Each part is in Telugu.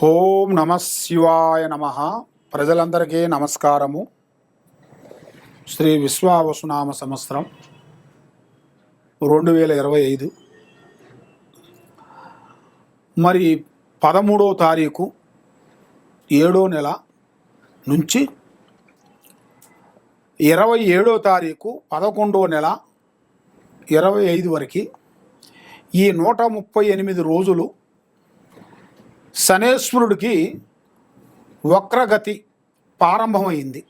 ఓం నమ శివాయ నమ. ప్రజలందరికీ నమస్కారము. శ్రీ విశ్వావసునామ సంవత్సరం 2025 మరి 13వ తారీఖు 7వ నెల నుంచి 27వ తారీఖు 11వ నెల 25 వరకు ఈ 138 రోజులు శనేశ్వరుడికి వక్రగతి ప్రారంభమైంది.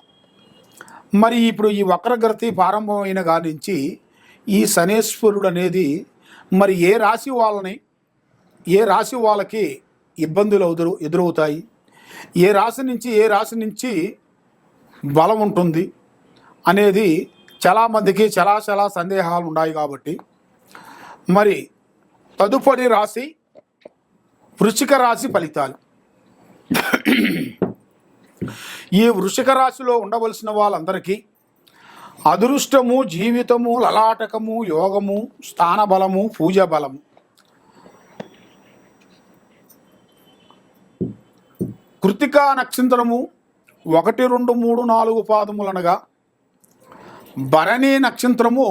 మరి ఇప్పుడు ఈ వక్రగతి ప్రారంభమైన కాడి నుంచి ఈ శనేశ్వరుడు అనేది మరి ఏ రాశి వాళ్ళకి ఇబ్బందులు ఎదురవుతాయి, ఏ రాశి నుంచి బలం ఉంటుంది అనేది చాలామందికి చాలా సందేహాలు ఉన్నాయి. కాబట్టి మరి తదుపరి రాశి వృశ్చిక రాశి ఫలితాలు. ఈ వృశ్చిక రాశిలో ఉండవలసిన వాళ్ళందరికీ అదృష్టము, జీవితము, లలాటకము, యోగము, స్థానబలము, పూజ బలము. కృతికా నక్షత్రము 1, 2, 3, 4 పాదములనగా, భరణి నక్షత్రము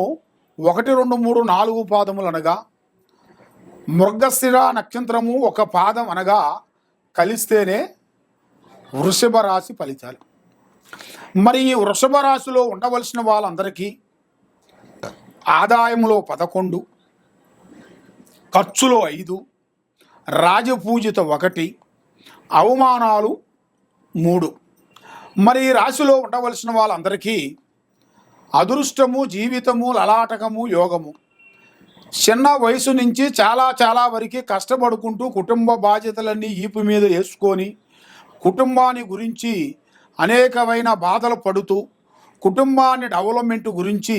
1, 2, 3, 4 పాదములనగా, మృగశిర నక్షత్రము 1 పాదం అనగా కలిస్తేనే వృషభ రాశి ఫలితాలు. మరి ఈ వృషభ రాశిలో ఉండవలసిన వాళ్ళందరికీ ఆదాయంలో 11, ఖర్చులో 5, రాజపూజిత 1, అవమానాలు 3. మరి ఈ రాశిలో ఉండవలసిన వాళ్ళందరికీ అదృష్టము, జీవితము, లలాటకము, యోగము. చిన్న వయసు నుంచి చాలా వరకు కష్టపడుకుంటూ కుటుంబ బాధ్యతలన్నీ ఈపు మీద వేసుకొని కుటుంబాన్ని గురించి అనేకమైన బాధలు పడుతూ కుటుంబాన్ని డెవలప్మెంట్ గురించి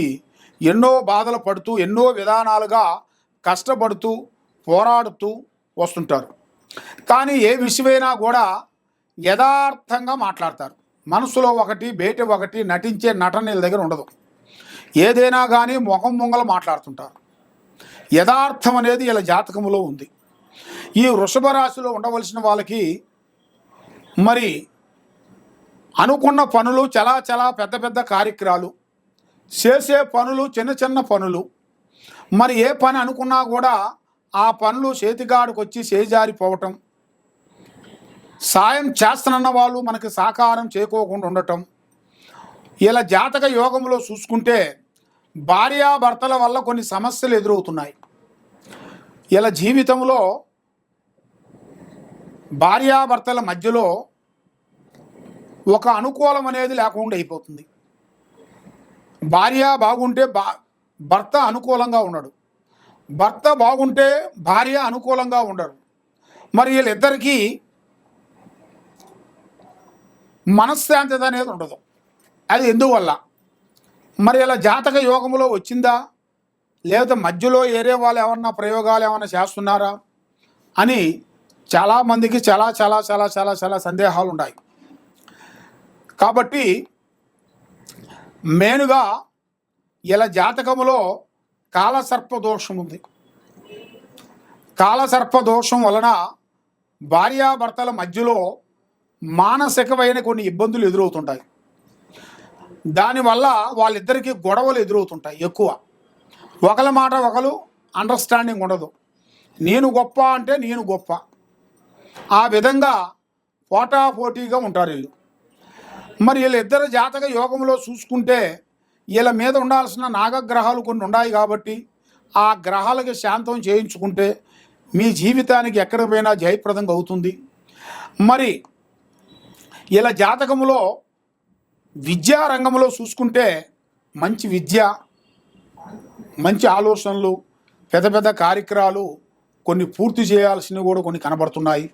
ఎన్నో బాధలు పడుతూ ఎన్నో విధానాలుగా కష్టపడుతూ పోరాడుతూ వస్తుంటారు. కానీ ఏ విషయమైనా కూడా యథార్థంగా మాట్లాడతారు. మనసులో ఒకటి బయట ఒకటి నటించే నటన దగ్గర ఉండదు. ఏదైనా కానీ ముఖం ముంగల మాట్లాడుతుంటారు. యథార్థం అనేది ఇలా జాతకంలో ఉంది. ఈ వృషభ రాశిలో ఉండవలసిన వాళ్ళకి మరి అనుకున్న పనులు చాలా పెద్ద కార్యక్రమాలు, చేసే పనులు చిన్న పనులు, మరి ఏ పని అనుకున్నా కూడా ఆ పనులు చేతిగాడికి వచ్చి చేజారిపోవటం, సాయం చేస్తున్న వాళ్ళు మనకి సహకారం చేయకోకుండా ఉండటం. ఇలా జాతక యోగంలో చూసుకుంటే భార్యాభర్తల వల్ల కొన్ని సమస్యలు ఎదురవుతున్నాయి. ఇలా జీవితంలో భార్యాభర్తల మధ్యలో ఒక అనుకూలం అనేది లేకుండా అయిపోతుంది. భార్య బాగుంటే భర్త అనుకూలంగా ఉండడు, భర్త బాగుంటే భార్య అనుకూలంగా ఉండరు. మరి వీళ్ళిద్దరికీ మనశ్శాంతి అనేది ఉండదు. అది ఎందువల్ల? మరి ఇలా జాతక యోగంలో వచ్చిందా, లేదా మధ్యలో ఏరే వాళ్ళు ఏమన్నా ప్రయోగాలు ఏమన్నా చేస్తున్నారా అని చాలామందికి చాలా సందేహాలు ఉన్నాయి. కాబట్టి మెయిన్గా ఇలా జాతకంలో కాలసర్ప దోషం ఉంది. కాలసర్ప దోషం వలన భార్యాభర్తల మధ్యలో మానసికమైన కొన్ని ఇబ్బందులు ఎదురవుతుంటాయి. దానివల్ల వాళ్ళిద్దరికీ గొడవలు ఎదురవుతుంటాయి. ఎక్కువ ఒకరి మాట ఒకరు అండర్స్టాండింగ్ ఉండదు. నేను గొప్ప అంటే నేను గొప్ప, ఆ విధంగా పోటాపోటీగా ఉంటారు వీళ్ళు. మరి వీళ్ళిద్దరు జాతక యోగంలో చూసుకుంటే వీళ్ళ మీద ఉండాల్సిన నాగగ్రహాలు కొన్ని ఉన్నాయి. కాబట్టి ఆ గ్రహాలకి శాంతం చేయించుకుంటే మీ జీవితానికి ఎక్కడ పోయినా జయప్రదంగా అవుతుంది. మరి ఇలా జాతకంలో విద్యారంగంలో చూసుకుంటే మంచి విద్య, మంచి ఆలోచనలు, పెద్ద కార్యక్రమాలు కొన్ని పూర్తి చేయాల్సినవి కూడా కొన్ని కనబడుతున్నాయి.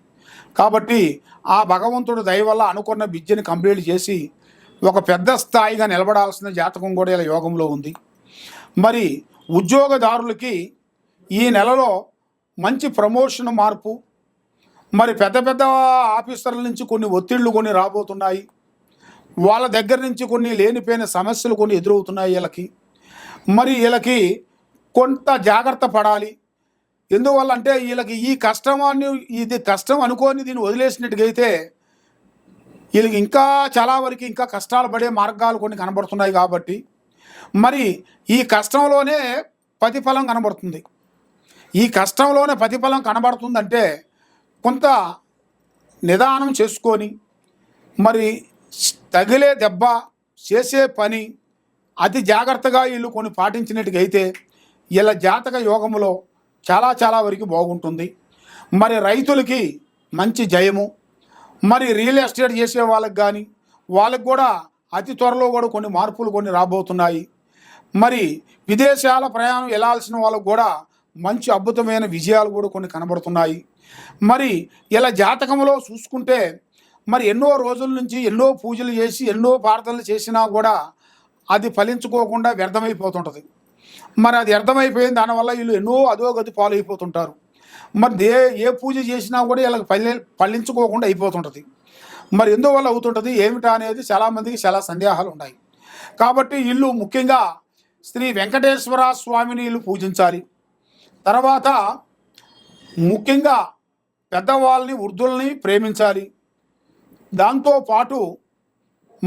కాబట్టి ఆ భగవంతుడు దయ వల్ల అనుకున్న విద్యని కంప్లీట్ చేసి ఒక పెద్ద స్థాయిగా నిలబడాల్సిన జాతకం కూడా ఇలా యోగంలో ఉంది. మరి ఉద్యోగదారులకి ఈ నెలలో మంచి ప్రమోషన్ మార్పు, మరి పెద్ద ఆఫీసర్ల నుంచి కొన్ని ఒత్తిళ్లు కొన్ని రాబోతున్నాయి. వాళ్ళ దగ్గర నుంచి కొన్ని లేనిపోయిన సమస్యలు కొన్ని ఎదురవుతున్నాయి వీళ్ళకి. మరి వీళ్ళకి కొంత జాగ్రత్త పడాలి. ఎందువల్ల అంటే వీళ్ళకి ఈ కష్టమాన్ని ఇది కష్టం అనుకొని దీన్ని వదిలేసినట్టుగైతే వీళ్ళకి ఇంకా చాలా వరకు ఇంకా కష్టాలు పడే మార్గాలు కొన్ని కనబడుతున్నాయి కాబట్టి మరి ఈ కష్టంలోనే ప్రతిఫలం కనబడుతుంది. ఈ కష్టంలోనే ప్రతిఫలం కనబడుతుందంటే కొంత నిదానం చేసుకొని మరి తగిలే దెబ్బ చేసే పని అతి జాగ్రత్తగా వీళ్ళు కొన్ని పాటించినట్టుగైతే వీళ్ళ జాతక యోగములో చాలా చాలా వరకు బాగుంటుంది. మరి రైతులకి మంచి జయము, మరి రియల్ ఎస్టేట్ చేసే వాళ్ళకి కానీ వాళ్ళకి కూడా అతి త్వరలో కూడా కొన్ని మార్పులు కొన్ని రాబోతున్నాయి. మరి విదేశాల ప్రయాణం వెళ్ళాల్సిన వాళ్ళకు కూడా మంచి అద్భుతమైన విజయాలు కూడా కొన్ని కనబడుతున్నాయి. మరి ఇలా జాతకంలో చూసుకుంటే మరి ఎన్నో రోజుల నుంచి ఎన్నో పూజలు చేసి ఎన్నో ప్రార్థనలు చేసినా కూడా అది ఫలించుకోకుండా వ్యర్థమైపోతుంటుంది. మరి అది వ్యర్థమైపోయింది, దానివల్ల వీళ్ళు ఎన్నో అధోగతి పాలైపోతుంటారు. మరి ఏ పూజ చేసినా కూడా వీళ్ళకి ఫలించుకోకుండా అయిపోతుంటుంది. మరి ఎందువల్ల అవుతుంటుంది ఏమిటా అనేది చాలామందికి చాలా సందేహాలు ఉన్నాయి. కాబట్టి వీళ్ళు ముఖ్యంగా శ్రీ వెంకటేశ్వర స్వామిని వీళ్ళు పూజించాలి. తర్వాత ముఖ్యంగా పెద్దవాళ్ళని వృద్ధుల్ని ప్రేమించాలి. దాంతోపాటు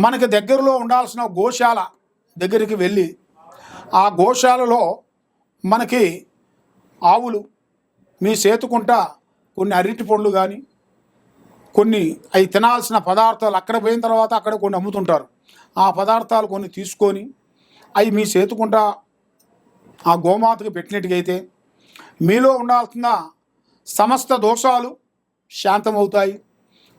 మనకి దగ్గరలో ఉండాల్సిన గోశాల దగ్గరికి వెళ్ళి ఆ గోశాలలో మనకి ఆవులు మీ చేతుకుంటా కొన్ని అరటి పండ్లు కానీ కొన్ని అవి తినాల్సిన పదార్థాలు అక్కడ పోయిన తర్వాత అక్కడ కొన్ని అమ్ముతుంటారు. ఆ పదార్థాలు కొన్ని తీసుకొని అవి మీ చేతుకుంటా ఆ గోమాతకు పెట్టినట్టుగైతే మీలో ఉండాల్సిన సమస్త దోషాలు శాంతమవుతాయి,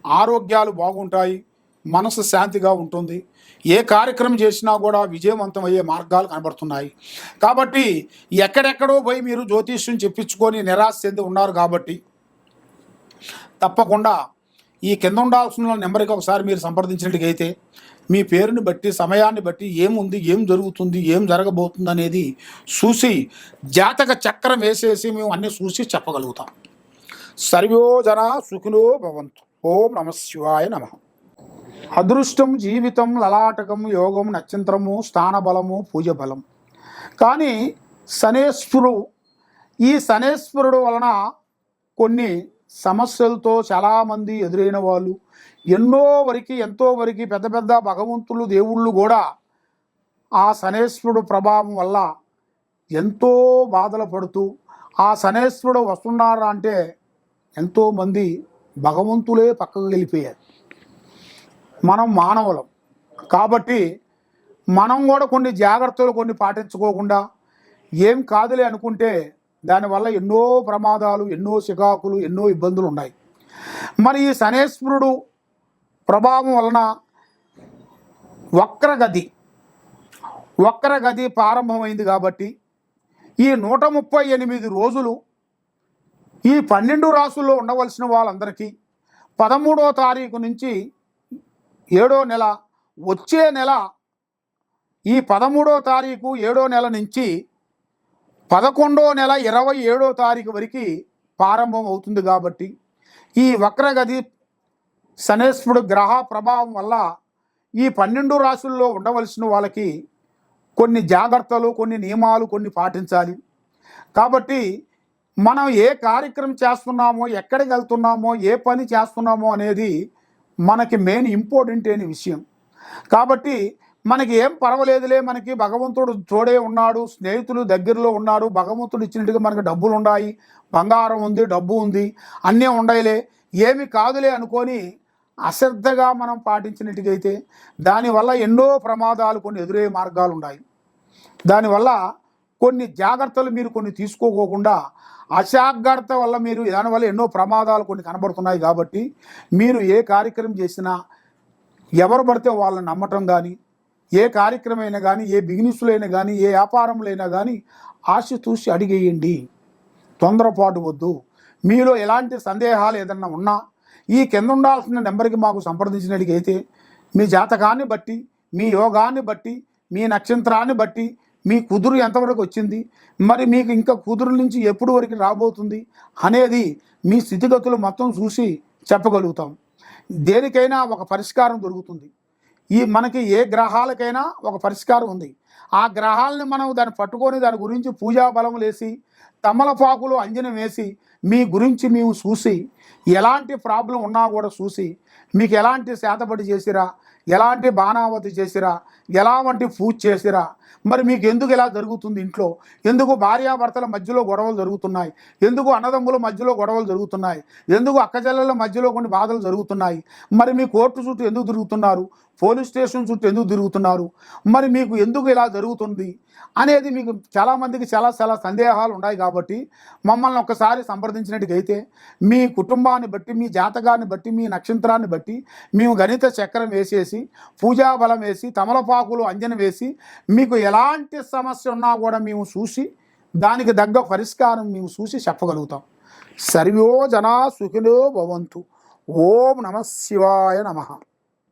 ఆరోగ్యాలు బాగుంటాయి, మనసు శాంతిగా ఉంటుంది. ఏ కార్యక్రమం చేసినా కూడా విజయవంతమయ్యే మార్గాలు కనబడుతున్నాయి. కాబట్టి ఎక్కడెక్కడో పోయి మీరు జ్యోతిష్యం చెప్పించుకొని నిరాశ చెంది ఉన్నారు కాబట్టి తప్పకుండా ఈ కింద ఉండాల్సిన నెంబర్కి ఒకసారి మీరు సంప్రదించినట్టుగైతే మీ పేరుని బట్టి సమయాన్ని బట్టి ఏముంది, ఏం జరుగుతుంది, ఏం జరగబోతుంది అనేది చూసి జాతక చక్రం వేసేసి మేము అన్నీ చూసి చెప్పగలుగుతాం. సర్వో జన సుఖినో భవంతు. ఓం నమ శివాయ నమః. అదృష్టం, జీవితం, లలాటకం, యోగం, నక్షత్రము, స్థానబలము, పూజ బలం. కానీ ఈ శనేశ్వరుడు వలన కొన్ని సమస్యలతో చాలామంది ఎదురైన వాళ్ళు ఎంతో వరకు పెద్ద పెద్ద భగవంతులు దేవుళ్ళు కూడా ఆ శనేశ్వరుడు ప్రభావం వల్ల ఎంతో బాధలు పడుతూ ఆ శనేశ్వరుడు వస్తున్నారా అంటే ఎంతోమంది భగవంతులే పక్కకు వెళ్ళిపోయారు. మనం మానవులం కాబట్టి మనం కూడా కొన్ని జాగ్రత్తలు కొన్ని పాటించుకోకుండా ఏం కాదులే అనుకుంటే దానివల్ల ఎన్నో ప్రమాదాలు, ఎన్నో చికాకులు, ఎన్నో ఇబ్బందులు ఉన్నాయి. మరి ఈ శనేశ్వరుడు ప్రభావం వలన వక్రగతి ప్రారంభమైంది కాబట్టి ఈ 138 రోజులు ఈ 12 రాసుల్లో ఉండవలసిన వాళ్ళందరికీ 13వ తారీఖు నుంచి 7వ నెల వచ్చే నెల ఈ 13వ తారీఖు 7వ నెల నుంచి 11వ నెల 27వ తారీఖు వరకు ప్రారంభం అవుతుంది. కాబట్టి ఈ వక్రగతి శనేశ్వరుడు గ్రహ ప్రభావం వల్ల ఈ 12 రాశుల్లో ఉండవలసిన వాళ్ళకి కొన్ని జాగ్రత్తలు, కొన్ని నియమాలు కొన్ని పాటించాలి. కాబట్టి మనం ఏ కార్యక్రమం చేస్తున్నామో, ఎక్కడికి వెళ్తున్నామో, ఏ పని చేస్తున్నామో అనేది మనకి మెయిన్ ఇంపార్టెంట్ అయిన విషయం. కాబట్టి మనకి ఏం పర్వాలేదులే, మనకి భగవంతుడు తోడే ఉన్నాడు, స్నేహితులు దగ్గరలో ఉన్నారు, భగవంతుడు ఇచ్చినట్టుగా మనకి డబ్బులు ఉన్నాయి, బంగారం ఉంది, డబ్బు ఉంది, అన్నీ ఉండయిలే, ఏమి కాదులే అనుకొని అశ్రద్ధగా మనం పాటించినట్టుగైతే దానివల్ల ఎన్నో ప్రమాదాలు కొన్ని ఎదురయ్యే మార్గాలు ఉన్నాయి. దానివల్ల కొన్ని జాగ్రత్తలు మీరు కొన్ని తీసుకోకుండా అజాగ్రత్త వల్ల మీరు దానివల్ల ఎన్నో ప్రమాదాలు కొన్ని కనబడుతున్నాయి. కాబట్టి మీరు ఏ కార్యక్రమం చేసినా ఎవరు పడితే వాళ్ళని నమ్మటం కానీ, ఏ కార్యక్రమం అయినా కానీ, ఏ బిజినెస్లో అయినా కానీ, ఏ వ్యాపారంలో అయినా కానీ ఆశతూసి అడిగేయండి, తొందరపాటు వద్దు. మీలో ఎలాంటి సందేహాలు ఏదన్నా ఉన్నా ఈ కింద ఉండాల్సిన నెంబర్కి మాకు సంప్రదించినట్టుగైతే మీ జాతకాన్ని బట్టి, మీ యోగాన్ని బట్టి, మీ నక్షత్రాన్ని బట్టి, మీ కుదురు ఎంతవరకు వచ్చింది, మరి మీకు ఇంకా కుదురు నుంచి ఎప్పుడు వరకు రాబోతుంది అనేది మీ స్థితిగతులు మొత్తం చూసి చెప్పగలుగుతాం. దేనికైనా ఒక పరిష్కారం దొరుకుతుంది. మనకి ఏ గ్రహాలకైనా ఒక పరిష్కారం ఉంది. ఆ గ్రహాలని మనం దాన్ని పట్టుకొని దాని గురించి పూజా బలములేసి తమలపాకులు అంజనం వేసి మీ గురించి మేము చూసి ఎలాంటి ప్రాబ్లం ఉన్నా కూడా చూసి మీకు ఎలాంటి శాతపడి చేసిరా, ఎలాంటి బాణావతి చేసిరా, ఎలాంటి పూజ చేసిరా, మరి మీకు ఎందుకు ఇలా జరుగుతుంది, ఇంట్లో ఎందుకు భార్యాభర్తల మధ్యలో గొడవలు జరుగుతున్నాయి, ఎందుకు అన్నదమ్ముల మధ్యలో గొడవలు జరుగుతున్నాయి, ఎందుకు అక్కచెల్లెల మధ్యలో కొన్ని బాధలు జరుగుతున్నాయి, మరి మీ కోర్టు చుట్టూ ఎందుకు తిరుగుతున్నారు, పోలీస్ స్టేషన్ చుట్టూ ఎందుకు తిరుగుతున్నారు, మరి మీకు ఎందుకు ఇలా జరుగుతుంది అనేది మీకు చాలామందికి చాలా సందేహాలు ఉన్నాయి. కాబట్టి మమ్మల్ని ఒక్కసారి సంప్రదించినట్టుగైతే మీ కుటుంబాన్ని బట్టి, మీ జాతకాన్ని బట్టి, మీ నక్షత్రాన్ని బట్టి మేము గణిత చక్రం వేసేసి పూజా బలం వేసి తమలపాకులు అంజనం వేసి మీకు ఎలాంటి సమస్య ఉన్నా కూడా మేము చూసి దానికి తగ్గ పరిష్కారం మేము చూసి చెప్పగలుగుతాం. సర్వో జనా సుఖినో భవంతు. ఓం నమః శివాయ నమః.